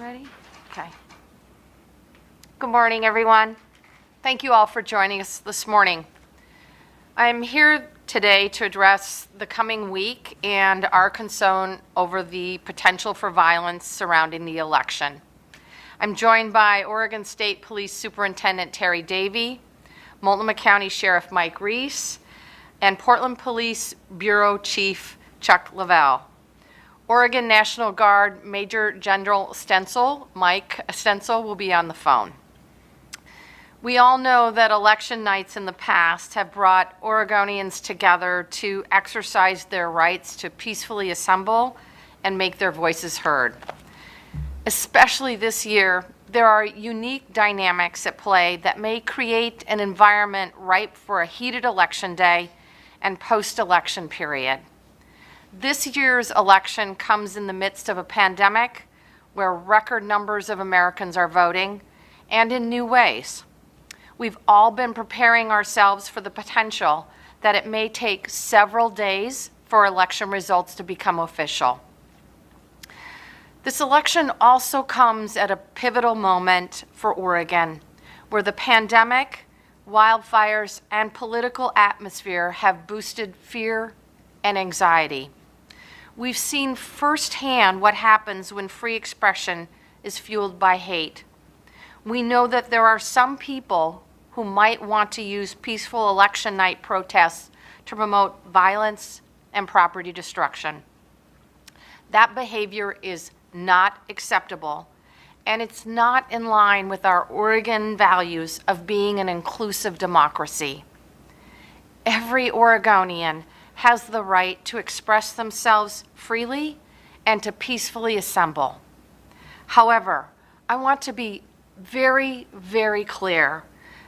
Ready? Okay. Good morning, everyone. Thank you all for joining us this morning. I'm here today to address the coming week and our concern over the potential for violence surrounding the election. I'm joined by Oregon State Police Superintendent Terry Davey, Multnomah County Sheriff Mike Reese, and Portland Police Bureau Chief Chuck Lavelle. Oregon National Guard Major General Mike Stencil, will be on the phone. We all know that election nights in the past have brought Oregonians together to exercise their rights to peacefully assemble and make their voices heard. Especially this year, there are unique dynamics at play that may create an environment ripe for a heated election day and post-election period. This year's election comes in the midst of a pandemic where record numbers of Americans are voting, and in new ways. We've all been preparing ourselves for the potential that it may take several days for election results to become official. This election also comes at a pivotal moment for Oregon, where the pandemic, wildfires, and political atmosphere have boosted fear and anxiety. We've seen firsthand what happens when free expression is fueled by hate. We know that there are some people who might want to use peaceful election night protests to promote violence and property destruction. That behavior is not acceptable, and it's not in line with our Oregon values of being an inclusive democracy. Every Oregonian has the right to express themselves freely and to peacefully assemble. However, I want to be very, very clear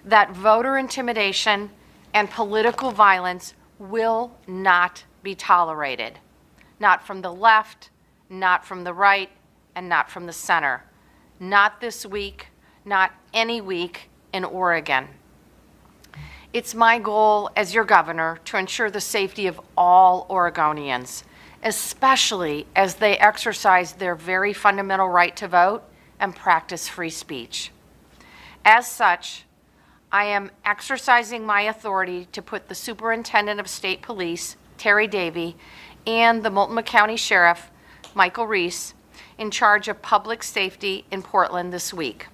that voter intimidation and political violence will not be tolerated. Not from the left, not from the right, and not from the center. Not this week, not any week in Oregon. It's my goal as your governor to ensure the safety of all Oregonians, especially as they exercise their very fundamental right to vote and practice free speech. As such, I am exercising my authority to put the Superintendent of State Police, Terry Davey, and the Multnomah County Sheriff, Michael Reese, in charge of public safety in Portland this week.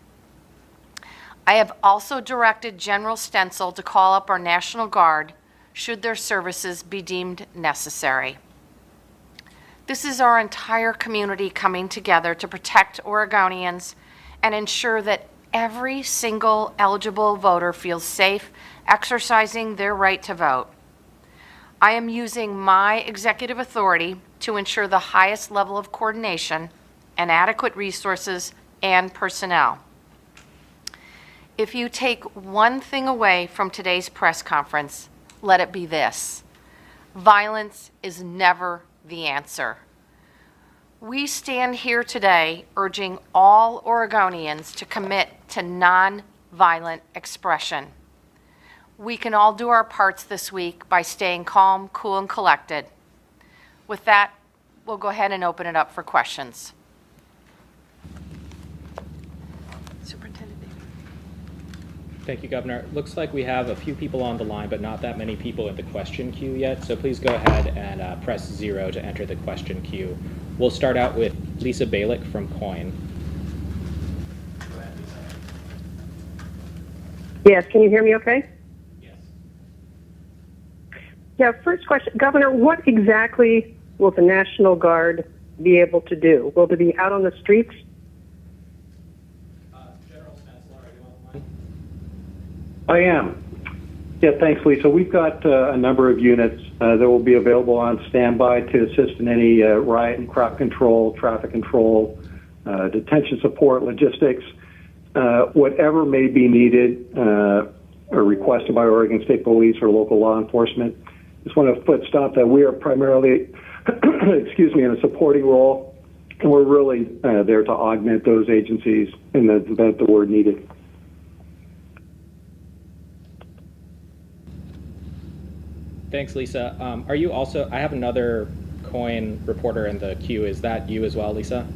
I have also directed General Stencil to call up our National Guard should their services be deemed necessary. This is our entire community coming together to protect Oregonians and ensure that every single eligible voter feels safe exercising their right to vote. I am using my executive authority to ensure the highest level of coordination and adequate resources and personnel. If you take one thing away from today's press conference, let it be this: violence is never the answer. We stand here today urging all Oregonians to commit to non-violent expression. We can all do our parts this week by staying calm, cool, and collected. With that, we'll go ahead and open it up for questions. Superintendent David. Thank you, Governor. Looks like we have a few people on the line, but not that many people in the question queue yet. So please go ahead and press 0 to enter the question queue. We'll start out with Lisa Balick from Coin. Go ahead, Lisa. Yes, can you hear me okay? Yes. Yeah, first question. Governor, what exactly will the National Guard be able to do? Will they be out on the streets? General Stencil, are you on the line? I am. Yeah, thanks, Lisa. We've got a number of units that will be available on standby to assist in any riot and crowd control, traffic control, detention support, logistics, whatever may be needed or requested by Oregon State Police or local law enforcement. Just want to foot stomp that we are primarily, in a supporting role, and we're really there to augment those agencies in the event that we're needed. Thanks, Lisa. Are you also, I have another Coin reporter in the queue. Is that you as well, Lisa?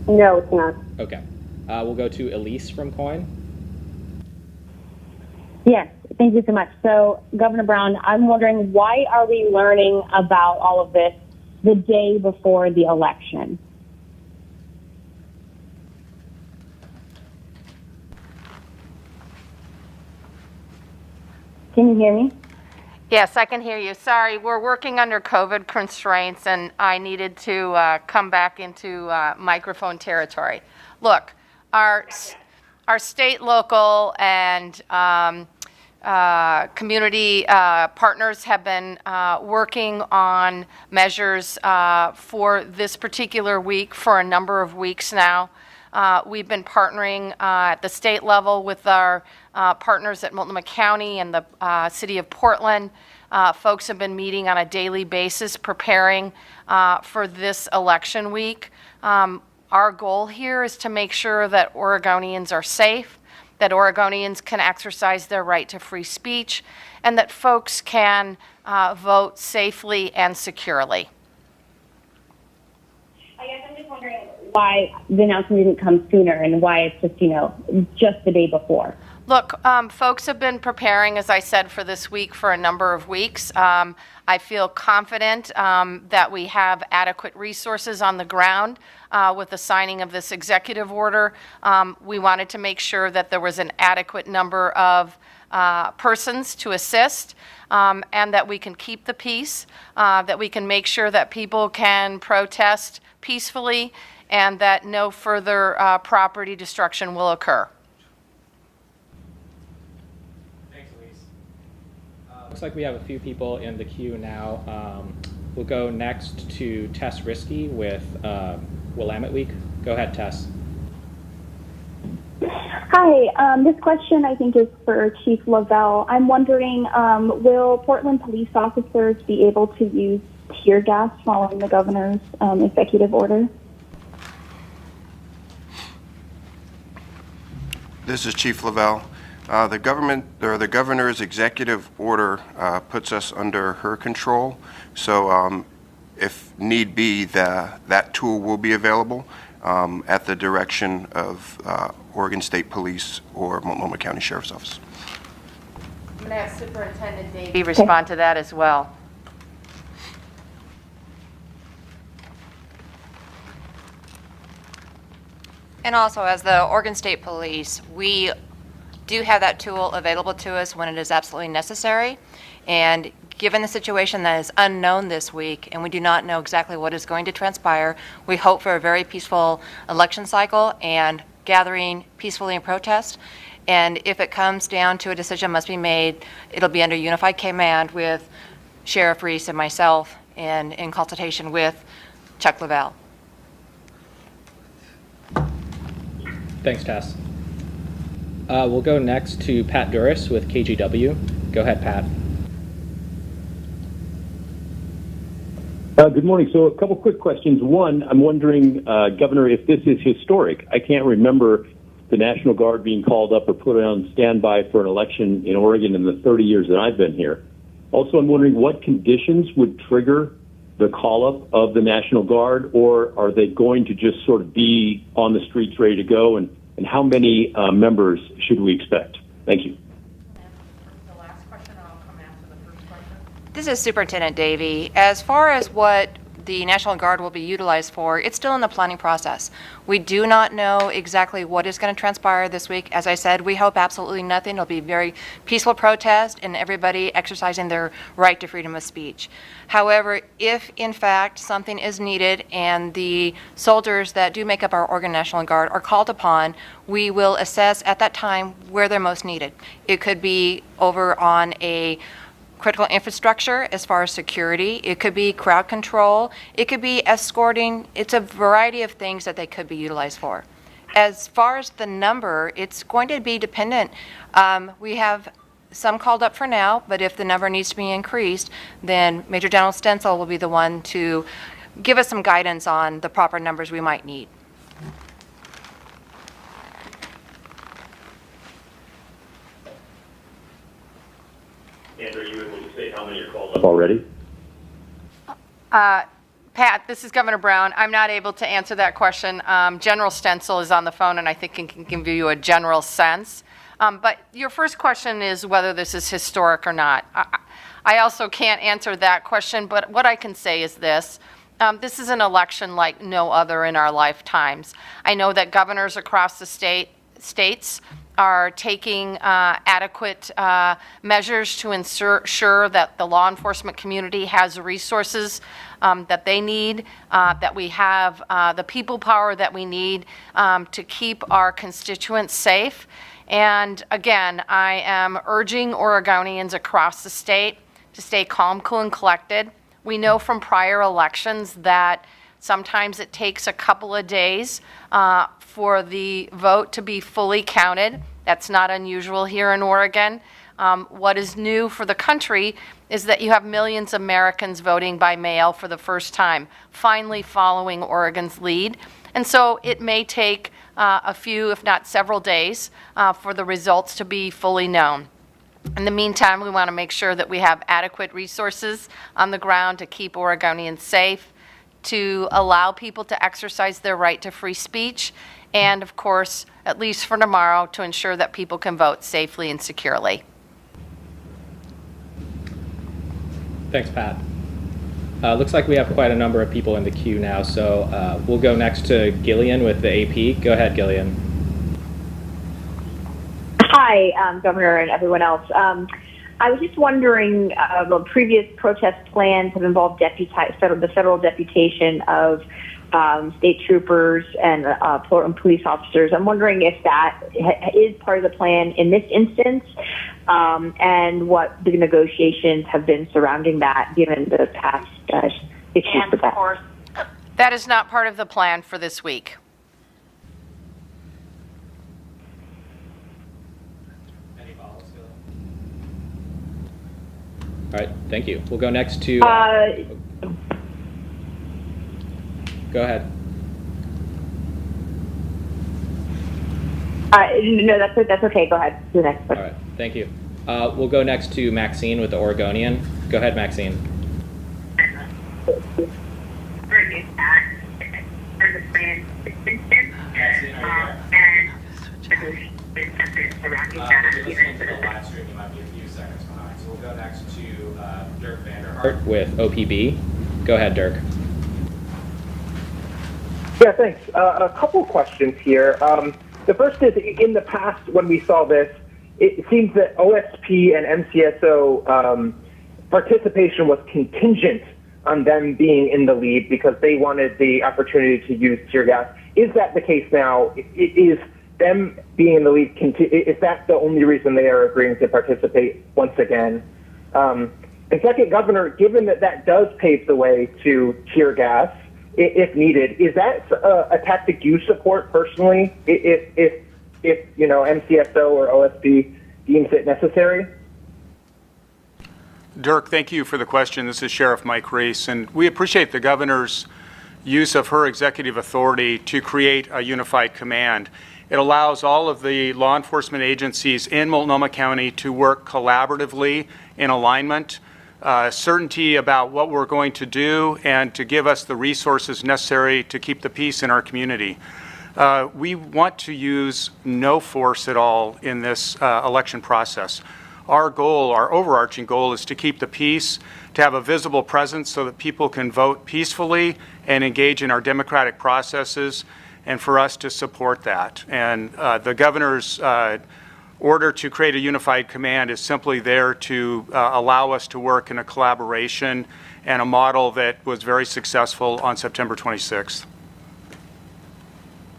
No, it's not. Okay. We'll go to Elise from Coin. Yes, thank you so much. So, Governor Brown, I'm wondering, why are we learning about all of this the day before the election? Can you hear me? Yes, I can hear you. Sorry, we're working under COVID constraints, and I needed to come back into microphone territory. Look, our state, local, and community partners have been working on measures for this particular week for a number of weeks now. We've been partnering at the state level with our partners at Multnomah County and the City of Portland. Folks have been meeting on a daily basis preparing for this election week. Our goal here is to make sure that Oregonians are safe, that Oregonians can exercise their right to free speech, and that folks can vote safely and securely. I guess I'm just wondering why the announcement didn't come sooner and why it's just the day before. Look, folks have been preparing, as I said, for this week for a number of weeks. I feel confident that we have adequate resources on the ground with the signing of this executive order. We wanted to make sure that there was an adequate number of persons to assist, and that we can keep the peace, that we can make sure that people can protest peacefully, and that no further property destruction will occur. Looks like we have a few people in the queue now. We'll go next to Tess Risky with Willamette Week. Go ahead, Tess. Hi, this question I think is for Chief Lavelle. I'm wondering, will Portland police officers be able to use tear gas following the governor's executive order? This is Chief Lavelle. The governor's executive order puts us under her control. So if need be, that tool will be available at the direction of Oregon State Police or Multnomah County Sheriff's Office. I'm going to have Superintendent Davey respond to that as well. And also, as the Oregon State Police, we do have that tool available to us when it is absolutely necessary. And given the situation that is unknown this week, and we do not know exactly what is going to transpire, we hope for a very peaceful election cycle and gathering peacefully in protest. And if it comes down to a decision must be made, it'll be under unified command with Sheriff Reese and myself and in consultation with Chuck Lavelle. Thanks, Tess. We'll go next to Pat Duras with KGW. Go ahead, Pat. Good morning. So a couple quick questions. One, I'm wondering, Governor, if this is historic. I can't remember the National Guard being called up or put on standby for an election in Oregon in the 30 years that I've been here. Also, I'm wondering what conditions would trigger the call-up of the National Guard, or are they going to just sort of be on the streets ready to go, and how many members should we expect? Thank you. The last question, and I'll come after the first question. This is Superintendent Davey. As far as what the National Guard will be utilized for, it's still in the planning process. We do not know exactly what is going to transpire this week. As I said, we hope absolutely nothing. It'll be very peaceful protest and everybody exercising their right to freedom of speech. However, if in fact something is needed and the soldiers that do make up our Oregon National Guard are called upon, we will assess at that time where they're most needed. It could be over on a critical infrastructure as far as security. It could be crowd control. It could be escorting. It's a variety of things that they could be utilized for. As far as the number, it's going to be dependent. We have some called up for now, but if the number needs to be increased, then Major General Stencil will be the one to give us some guidance on the proper numbers we might need. And are you able to say how many are called up already? Pat, this is Governor Brown. I'm not able to answer that question. General Stencil is on the phone, and I think he can give you a general sense. But your first question is whether this is historic or not. I also can't answer that question, but what I can say is this. This is an election like no other in our lifetimes. I know that governors across the states are taking adequate measures to ensure that the law enforcement community has the resources that they need, that we have the people power that we need to keep our constituents safe. And again, I am urging Oregonians across the state to stay calm, cool, and collected. We know from prior elections that sometimes it takes a couple of days for the vote to be fully counted. That's not unusual here in Oregon. What is new for the country is that you have millions of Americans voting by mail for the first time, finally following Oregon's lead. And so it may take a few, if not several days, for the results to be fully known. In the meantime, we want to make sure that we have adequate resources on the ground to keep Oregonians safe, to allow people to exercise their right to free speech, and of course, at least for tomorrow, to ensure that people can vote safely and securely. Thanks, Pat. Looks like we have quite a number of people in the queue now, so we'll go next to Gillian with the AP. Go ahead, Gillian. Hi, Governor and everyone else. I was just wondering, the previous protest plans have involved the federal deputation of state troopers and Portland police officers. I'm wondering if that is part of the plan in this instance, and what the negotiations have been surrounding that, given the past issues with that. That is not part of the plan for this week. All right, thank you. We'll go next to... Go ahead. No, that's okay. Go ahead. Do the next question. All right, thank you. We'll go next to Maxine with the Oregonian. Go ahead, Maxine. We'll go next to Dirk Vanderhart with OPB. Go ahead, Dirk. Yeah, thanks. A couple questions here. The first is, in the past when we saw this, it seems that OSP and MCSO participation was contingent on them being in the lead because they wanted the opportunity to use tear gas. Is that the case now? Is them being in the lead, is that the only reason they are agreeing to participate once again? And second, Governor, given that that does pave the way to tear gas, if needed, is that a tactic you support personally if you know, MCSO or OSP deems it necessary? Dirk, thank you for the question. This is Sheriff Mike Reese, and we appreciate the governor's use of her executive authority to create a unified command. It allows all of the law enforcement agencies in Multnomah County to work collaboratively in alignment, certainty about what we're going to do, and to give us the resources necessary to keep the peace in our community. We want to use no force at all in this election process. Our goal, our overarching goal, is to keep the peace, to have a visible presence so that people can vote peacefully and engage in our democratic processes, and for us to support that. And the governor's order to create a unified command is simply there to allow us to work in a collaboration and a model that was very successful on September 26th.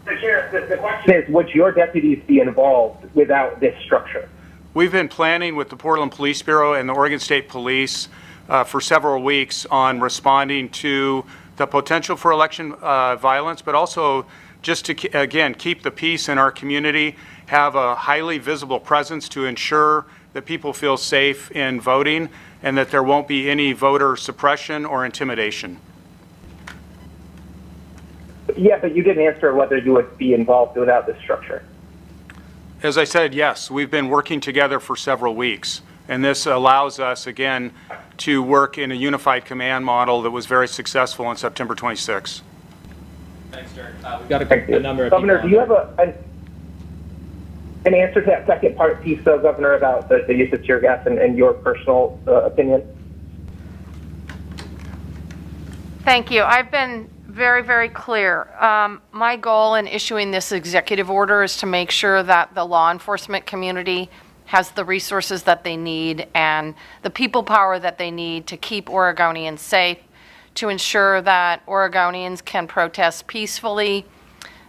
So, Sheriff, the question is, would your deputies be involved without this structure? We've been planning with the Portland Police Bureau and the Oregon State Police for several weeks on responding to the potential for election violence, but also just to, again, keep the peace in our community, have a highly visible presence to ensure that people feel safe in voting and that there won't be any voter suppression or intimidation. Yeah, but you didn't answer whether you would be involved without this structure. As I said, yes, we've been working together for several weeks, And this allows us, again, to work in a unified command model that was very successful on September 26. Thanks, Dirk. We've got a number of Governor, people do you have an answer to that second part piece, though, Governor, about the use of tear gas and your personal opinion? Thank you. I've been very, very clear. My goal in issuing this executive order is to make sure that the law enforcement community has the resources that they need and the people power that they need to keep Oregonians safe, to ensure that Oregonians can protest peacefully,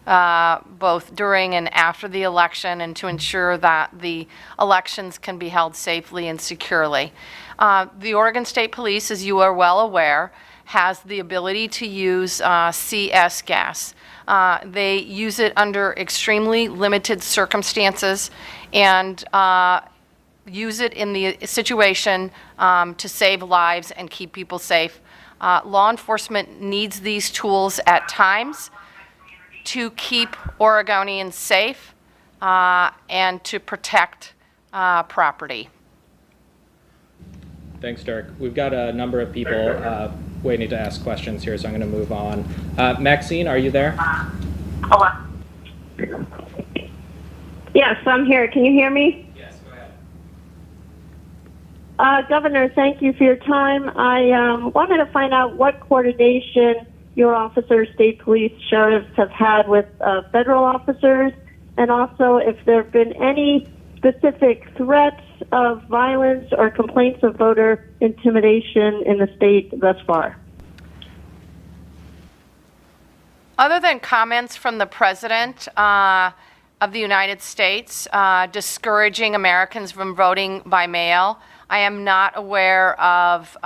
both during and after the election, and to ensure that the elections can be held safely and securely. The Oregon State Police, as you are well aware, has the ability to use CS gas. They use it under extremely limited circumstances and use it in the situation to save lives and keep people safe. Law enforcement needs these tools at times to keep Oregonians safe and to protect property. Thanks, Dirk. We've got a number of people waiting to ask questions here, so I'm going to move on. Maxine, are you there? Yes, I'm here. Can you hear me? Yes, go ahead. Governor, thank you for your time. I wanted to find out what coordination your officers, state police, sheriffs have had with federal officers, and also if there have been any specific threats of violence or complaints of voter intimidation in the state thus far. Other than comments from the President of the United States discouraging Americans from voting by mail, I am not aware of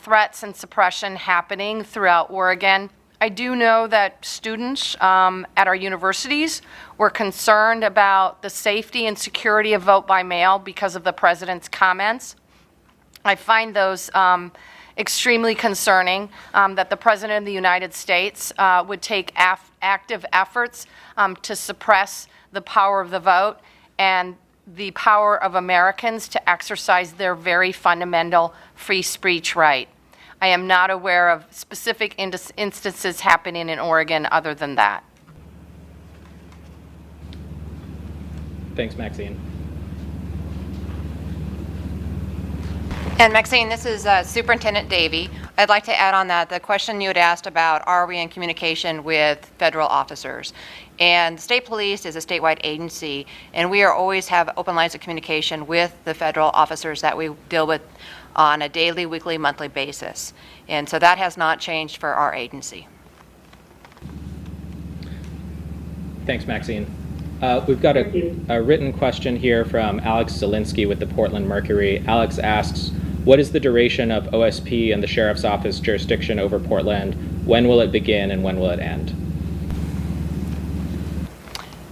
threats and suppression happening throughout Oregon. I do know that students at our universities were concerned about the safety and security of vote by mail because of the President's comments. I find those extremely concerning, that the President of the United States would take active efforts to suppress the power of the vote and the power of Americans to exercise their very fundamental free speech right. I am not aware of specific instances happening in Oregon other than that. Thanks, Maxine. And Maxine, this is Superintendent Davey. I'd like to add on that the question you had asked about, are we in communication with federal officers? And state police is a statewide agency, and we always have open lines of communication with the federal officers that we deal with on a daily, weekly, monthly basis. And so that has not changed for our agency. Thanks, Maxine. We've got a written question here from Alex Zielinski with the Portland Mercury. Alex asks, what is the duration of OSP and the Sheriff's Office jurisdiction over Portland? When will it begin and when will it end?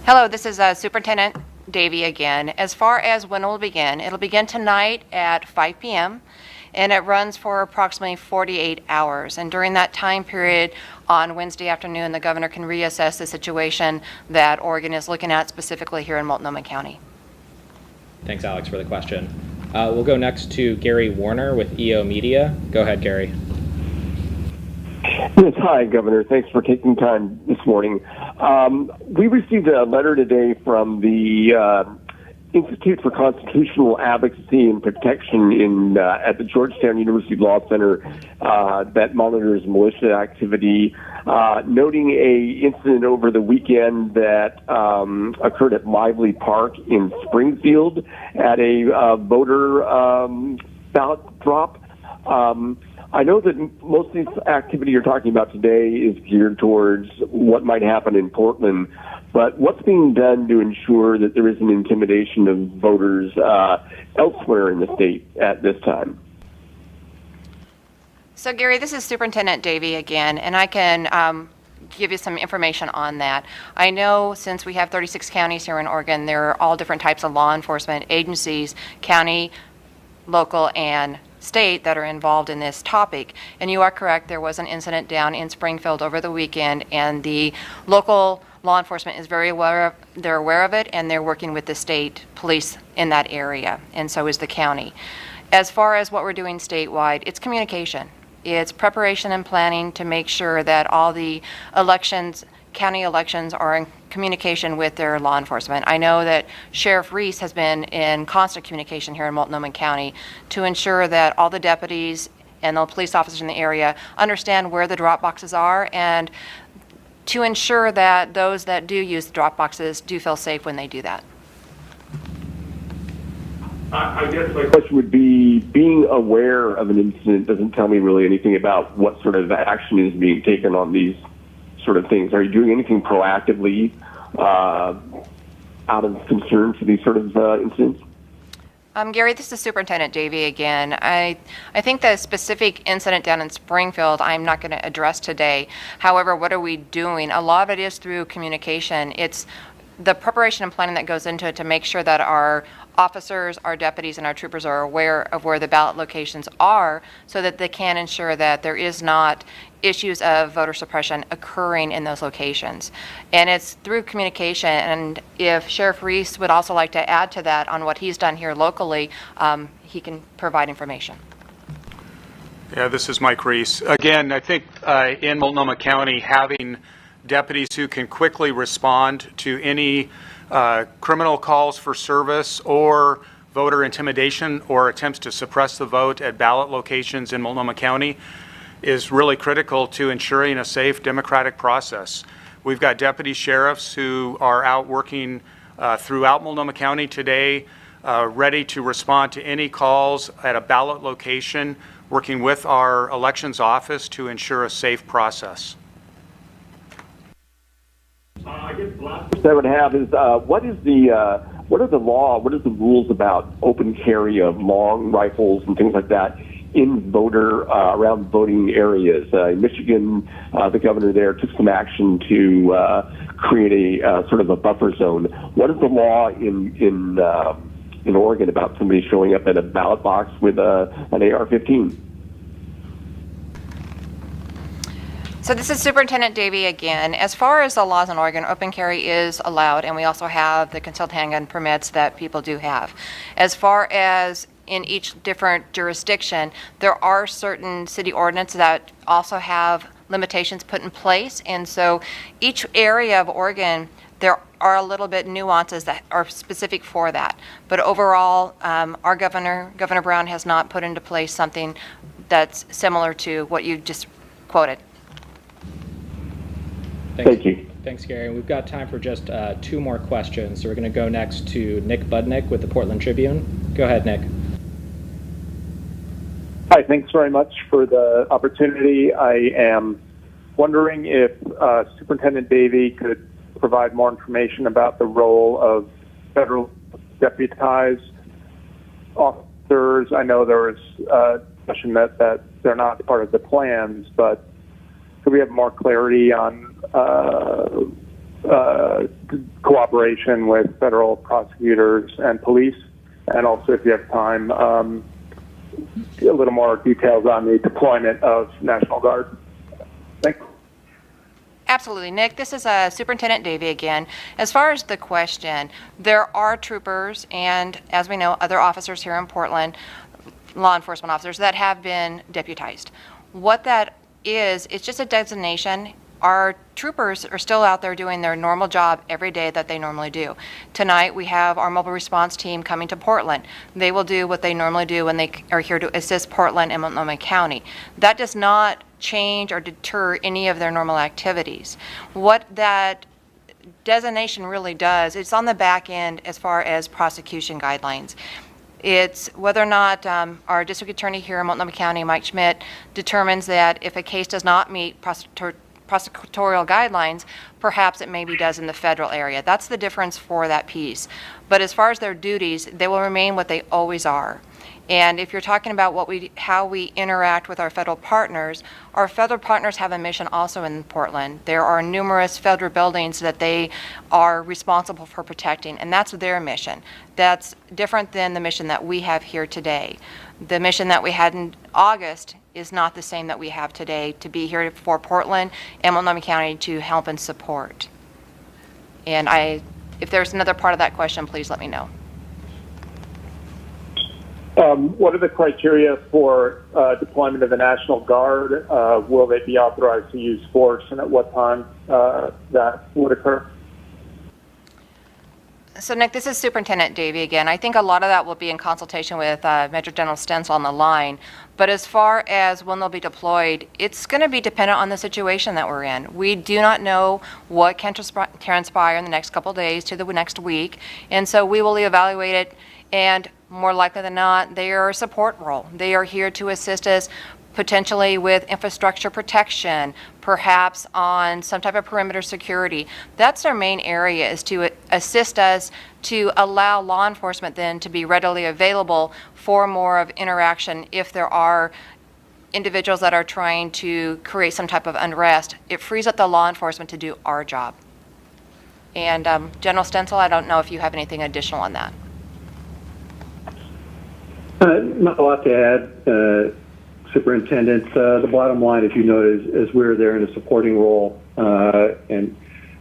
Hello, this is Superintendent Davey again. As far as when it'll begin tonight at 5 p.m. and it runs for approximately 48 hours. And during that time period on Wednesday afternoon, the governor can reassess the situation that Oregon is looking at specifically here in Multnomah County. Thanks, Alex, for the question. We'll go next to Gary Warner with EO Media. Go ahead, Gary. Yes, hi, Governor. Thanks for taking time this morning. We received a letter today from the Institute for Constitutional Advocacy and Protection at the Georgetown University Law Center that monitors militia activity, noting a incident over the weekend that occurred at Lively Park in Springfield at a voter ballot drop. I know that most of this activity you're talking about today is geared towards what might happen in Portland, but what's being done to ensure that there isn't intimidation of voters elsewhere in the state at this time? So, Gary, this is Superintendent Davey again, and I can give you some information on that. I know since we have 36 counties here in Oregon, there are all different types of law enforcement agencies, county, local, and state that are involved in this topic. And you are correct, there was an incident down in Springfield over the weekend, and the local law enforcement is very aware they're aware of it, and they're working with the state police in that area, and so is the county. As far as what we're doing statewide, it's communication. It's preparation and planning to make sure that all the elections, county elections, are in communication with their law enforcement. I know that Sheriff Reese has been in constant communication here in Multnomah County to ensure that all the deputies and the police officers in the area understand where the drop boxes are, and to ensure that those that do use the drop boxes do feel safe when they do that. I guess my question would be, being aware of an incident doesn't tell me really anything about what sort of action is being taken on these sort of things. Are you doing anything proactively out of concern for these sort of incidents? Gary, this is Superintendent Davey again. I think the specific incident down in Springfield I'm not going to address today. However, what are we doing? A lot of it is through communication. It's the preparation and planning that goes into it to make sure that our officers, our deputies, and our troopers are aware of where the ballot locations are so that they can ensure that there is not issues of voter suppression occurring in those locations. And it's through communication, and if Sheriff Reese would also like to add to that on what he's done here locally, he can provide information. Yeah, this is Mike Reese. Again, I think in Multnomah County, having deputies who can quickly respond to any criminal calls for service or voter intimidation or attempts to suppress the vote at ballot locations in Multnomah County is really critical to ensuring a safe democratic process. We've got deputy sheriffs who are out working throughout Multnomah County today, ready to respond to any calls at a ballot location, working with our elections office to ensure a safe process. I guess the last question I would have is, what are the rules about open carry of long rifles and things like that in around voting areas? In Michigan, the governor there took some action to create a sort of a buffer zone. What is the law in Oregon about somebody showing up at a ballot box with an AR-15? So this is Superintendent Davey again. As far as the laws in Oregon, open carry is allowed, and we also have the concealed handgun permits that people do have. As far as in each different jurisdiction, there are certain city ordinances that also have limitations put in place, and so each area of Oregon, there are a little bit nuances that are specific for that. But overall, our Governor Brown, has not put into place something that's similar to what you just quoted. Thank you. Thanks, Gary. We've got time for just 2 more questions. So we're going to go next to Nick Budnick with the Portland Tribune. Go ahead, Nick. Hi, thanks very much for the opportunity. I am wondering if Superintendent Davey could provide more information about the role of federal deputized officers. I know there was a discussion that they're not part of the plans, but could we have more clarity on cooperation with federal prosecutors and police? And also, if you have time, a little more details on the deployment of National Guard. Thanks. Absolutely, Nick. This is Superintendent Davey again. As far as the question, there are troopers and, as we know, other officers here in Portland, law enforcement officers, that have been deputized. What that is, it's just a designation. Our troopers are still out there doing their normal job every day that they normally do. Tonight we have our mobile response team coming to Portland. They will do what they normally do when they are here to assist Portland and Multnomah County. That does not change or deter any of their normal activities. What that designation really does, it's on the back end as far as prosecution guidelines. It's whether or not our district attorney here in Multnomah County, Mike Schmidt, determines that if a case does not meet prosecutorial guidelines, perhaps it maybe does in the federal area. That's the difference for that piece. But as far as their duties, they will remain what they always are. And if you're talking about how we interact with our federal partners have a mission also in Portland. There are numerous federal buildings that they are responsible for protecting, and that's their mission. That's different than the mission that we have here today. The mission that we had in August is not the same that we have today, to be here for Portland and Multnomah County to help and support. And if there's another part of that question, please let me know. What are the criteria for deployment of the National Guard? Will they be authorized to use force, and at what time that would occur? So, Nick, this is Superintendent Davey again. I think a lot of that will be in consultation with Major General Stencil on the line. But as far as when they'll be deployed, it's going to be dependent on the situation that we're in. We do not know what can transpire in the next couple of days to the next week. And so we will evaluate it, and more likely than not, they are a support role. They are here to assist us potentially with infrastructure protection, perhaps on some type of perimeter security. That's our main area, is to assist us to allow law enforcement then to be readily available for more of interaction if there are individuals that are trying to create some type of unrest. It frees up the law enforcement to do our job. And General Stencil, I don't know if you have anything additional on that. Not a lot to add, Superintendent. The bottom line, as you noted, is we're there in a supporting role, and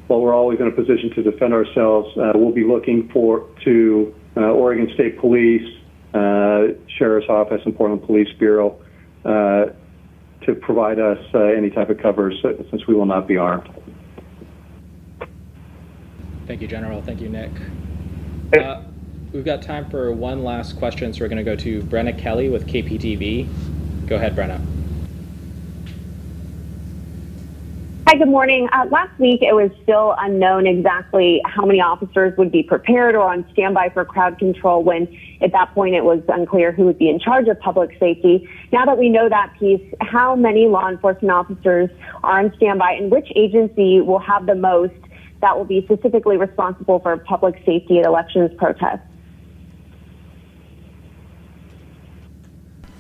while we're always in a position to defend ourselves, we'll be looking to Oregon State Police, Sheriff's Office, and Portland Police Bureau to provide us any type of cover, since we will not be armed. Thank you, General. Thank you, Nick. We've got time for one last question, so we're going to go to Brenna Kelly with KPTV. Go ahead, Brenna. Hi, good morning. Last week, it was still unknown exactly how many officers would be prepared or on standby for crowd control, when at that point it was unclear who would be in charge of public safety. Now that we know that piece, how many law enforcement officers are on standby, and which agency will have the most that will be specifically responsible for public safety at elections protests?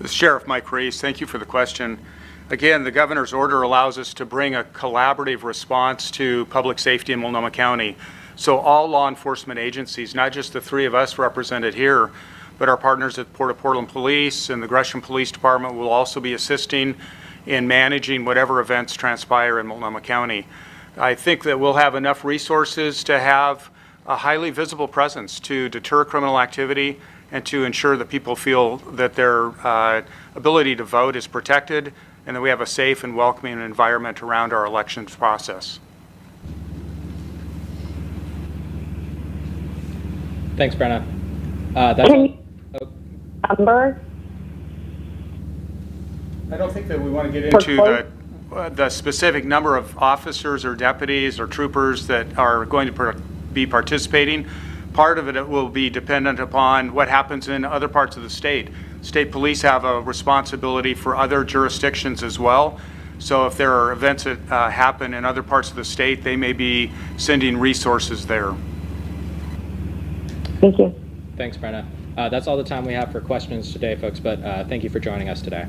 This is Sheriff Mike Reese. Thank you for the question. Again, the governor's order allows us to bring a collaborative response to public safety in Multnomah County. So all law enforcement agencies, not just the three of us represented here, but our partners at Port of Portland Police and the Gresham Police Department will also be assisting in managing whatever events transpire in Multnomah County. I think that we'll have enough resources to have a highly visible presence to deter criminal activity and to ensure that people feel that their ability to vote is protected, and that we have a safe and welcoming environment around our elections process. Thanks, Brenna. That's number? I don't think that we want to get into the specific number of officers or deputies or troopers that are going to be participating. Part of it will be dependent upon what happens in other parts of the state. State police have a responsibility for other jurisdictions as well. So if there are events that happen in other parts of the state, they may be sending resources there. Thank you. Thanks, Brenna. That's all the time we have for questions today, folks, but thank you for joining us today.